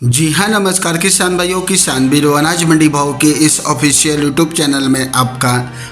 जी हाँ, नमस्कार किसान भाइयों, किसान बीरो अनाज मंडी भाव के इस ऑफिशियल यूट्यूब चैनल में आपका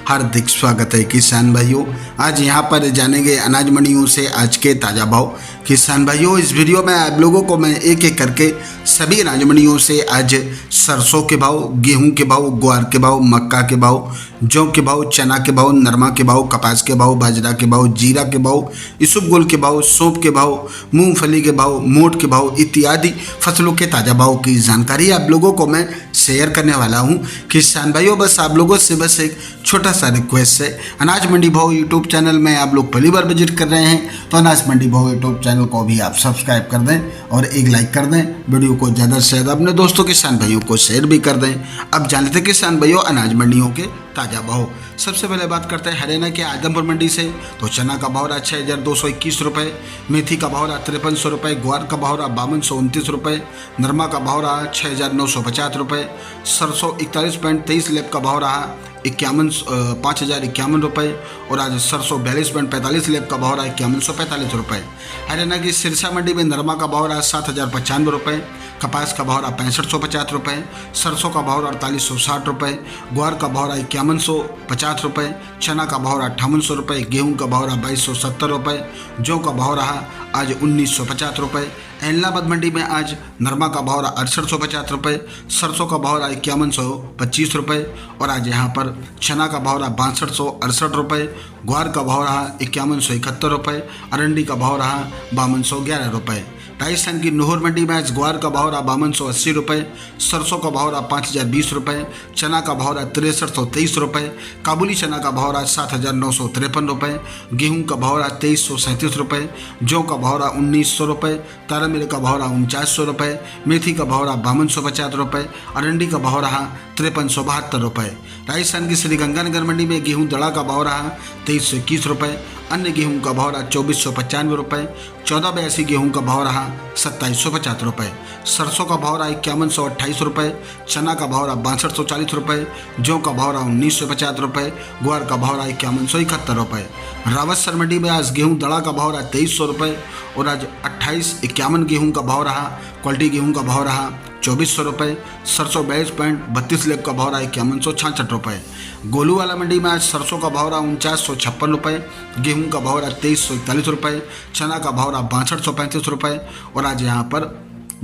हार्दिक स्वागत है। किसान भाइयों, आज यहाँ पर जानेंगे अनाज मंडियों से आज के ताज़ा भाव। किसान भाइयों, इस वीडियो में आप लोगों को मैं एक एक करके सभी अनाज मंडियों से आज सरसों के भाव, गेहूं के भाव, ग्वार के भाव, मक्का के भाव, जौ के भाव, चना के भाव, नरमा के भाव, कपास के भाव, बाजरा के भाव, जीरा के भाव, इसबगोल के भाव, सौंफ के भाव, मूंगफली के भाव, मोट के भाव इत्यादि फसलों के ताज़ा भाव की जानकारी आप लोगों को मैं शेयर करने वाला हूं। किसान भाइयों, बस आप लोगों से बस एक छोटा सा रिक्वेस्ट है, अनाज मंडी भाव यूट्यूब चैनल में आप लोग पहली बार विजिट कर रहे हैं तो अनाज मंडी भाव यूट्यूब चैनल को भी आप सब्सक्राइब कर दें और एक लाइक कर दें। वीडियो को ज़्यादा से ज़्यादा अपने दोस्तों किसान भाइयों को शेयर भी कर दें। अब जान लेते किसान भाइयों अनाज मंडियों के ताज़ा भाव। सबसे पहले बात करते हैं हरियाणा के आदमपुर मंडी से। तो चना का भाव रहा 6,221 रुपये, मेथी का भाव रहा 5300 रुपये, ग्वार का भाव रहा 5229 रुपये, नरमा का भाव रहा 6,950 रुपये, सरसों 41.23 लेब का भाव रहा 5,051 रुपये और आज सरसों 42.45 लेब का भाव रहा 5,145 रुपये। हरियाणा की सिरसा मंडी में नरमा का भाव रहा 7,095 रुपये, कपास का भाव रहा 6550 रुपये, सरसों का भाव रहा 4860 रुपये, ग्वार का भाव रहा 5150 रुपये, चना का भाव रहा 5800 रुपये, गेहूं का भाव रहा 2270 रुपये, जौ का भाव रहा आज 1950 रुपये। एलनाबाद मंडी में आज नरमा का भाव रहा 6850 रुपये, सरसों का भाव रहा 5125 रुपये और आज यहाँ पर चना का भाव रहा 6268 रुपये, ग्वार का भाव रहा 5171 रुपये, अरंडी का भाव रहा 5211 रुपये। राजस्थान की नूहर मंडी में आज ग्वार का भाव रहा 5280 रुपये, सरसों का भाव रहा 5020 रुपये, चना का भाव रहा 6323 रुपये, काबुली चना का भाव रहा 7953 रुपये, गेहूं का भाव रहा 2337 रुपये, जौ का भाव रहा 1900 रुपये, तारा मिर्च का भाव रहा 4900 रुपये, मेथी का भाव रहा 5250 रुपये, अरंडी का भाव रहा 5372 रुपये। राजस्थान की श्रीगंगानगर मंडी में गेहूं दड़ा का भाव रहा 2321 रुपये, अन्य गेहूं का भाव रहा 2495 रुपये, 1482 गेहूं का भाव रहा 2750 रुपये, सरसों का भाव रहा 5128 रुपये, चना का भाव रहा 6240 रुपये, जौ का भाव रहा 1950 रुपये, ग्वार का भाव रहा 5171 रुपये। रावतसर मंडी में आज गेहूं दड़ा का भाव रहा 2300 रुपये और आज 2851 गेहूं का भाव रहा, क्वालिटी गेहूं का भाव रहा 2400 रुपये, सरसों 22.32 लेब का भाव रहा 5166 रुपये। गोलूवाला मंडी में आज सरसों का भाव रहा 4956 रुपये, गेहूं का भाव रहा 2341 रुपये, चना का भाव रहा 6235 रुपये और आज यहाँ पर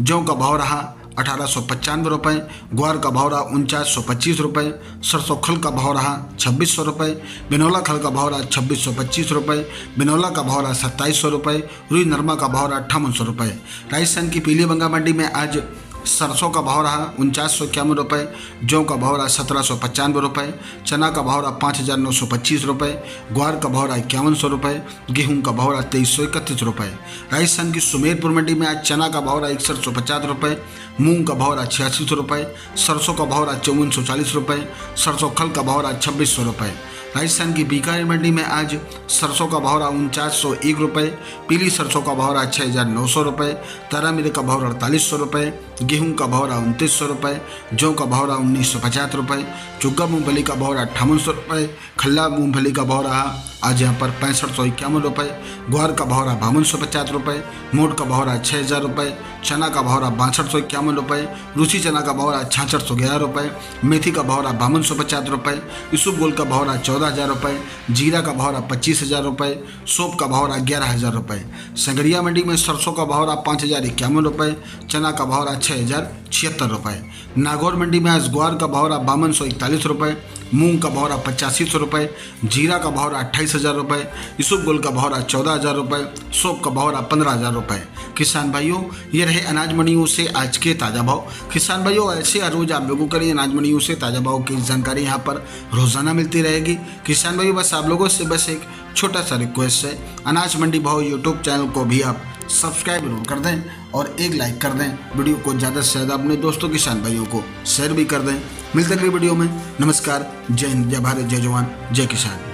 जौ का भाव रहा 1895 रुपये, ग्वार का भाव रहा 4925 रुपये, सरसों खल का भाव रहा 2600 रुपये, बिनौला खल का भाव रहा 2625 रुपये, बिनौला का भाव रहा 2700 रुपये, रुई नरमा का भाव रहा 5800 रुपये। राजस्थान की पीली बंगा मंडी में आज सरसों का भाव रहा 4951 रुपये, जौ का भाव रहा 1795 रुपये, चना का भाव रहा 5925 रुपये, ग्वार का भाव रहा 5100 रुपये, गेहूं का भाव रहा 2331 रुपये। राजस्थान की सुमेरपुर मंडी में आज चना का भाव रहा 6150 रुपये, मूंग का भाव रहा 8600 रुपये, सरसों का भाव रहा 5440 रुपये, सरसों खल का भाव रहा 2600 रुपये। राजस्थान की बीकानेर मंडी में आज सरसों का भाव रहा 4901 रुपये, पीली सरसों का भाव रहा 6900 रुपये, तारा मिर्च का भाव रहा 4800 रुपये, गेहूं का भाव रहा 2900 रुपये, जौ का भाव रहा 1950 रुपये, चुग्गा मूंगफली का भाव रहा 5800 रुपये, खल्ला मूंगफली का भाव रहा आज यहाँ पर 6551 रुपये, ग्वार का भाव रहा 5250 रुपये, मोट का भाव रहा 6000 रुपये, चना का भाव रहा 6251 रुपये, रूसी चना का भाव रहा 6611 रुपये, मेथी का भाव रहा 5250 रुपये, इसबगोल का भाव रहा 14000 रुपये, जीरा का भाव रहा 25000 रुपये, सौंफ का भाव रहा 11000 रुपये। संगरिया मंडी में सरसों का भाव रहा 5051 रुपये, चना का भाव रहा 6076 रुपये। नागौर मंडी में आज ग्वार का भाव रहा 5241 रुपये, मूंग का भाव रहा 8500 रुपये, जीरा का भाव रहा 28000 रुपये, इसबगोल का भाव रहा 14000 रुपये, सौंफ का भाव रहा 15000 रुपये। किसान भाइयों, ये रहे अनाज मंडियों से आज के ताज़ा भाव। किसान भाइयों, ऐसे हर रोज आप लोगों के लिए अनाज मंडियों से ताज़ा भाव की जानकारी यहाँ पर रोजाना मिलती रहेगी। किसान भाइयों, बस आप लोगों से बस एक छोटा सा रिक्वेस्ट है, अनाज मंडी भाव यूट्यूब चैनल को भी आप सब्सक्राइब जरूर कर दें और एक लाइक कर दें। वीडियो को ज़्यादा से ज़्यादा अपने दोस्तों किसान भाइयों को शेयर भी कर दें। मिलते अगली वीडियो में। नमस्कार, जय हिंद, जय भारत, जय जवान, जय किसान।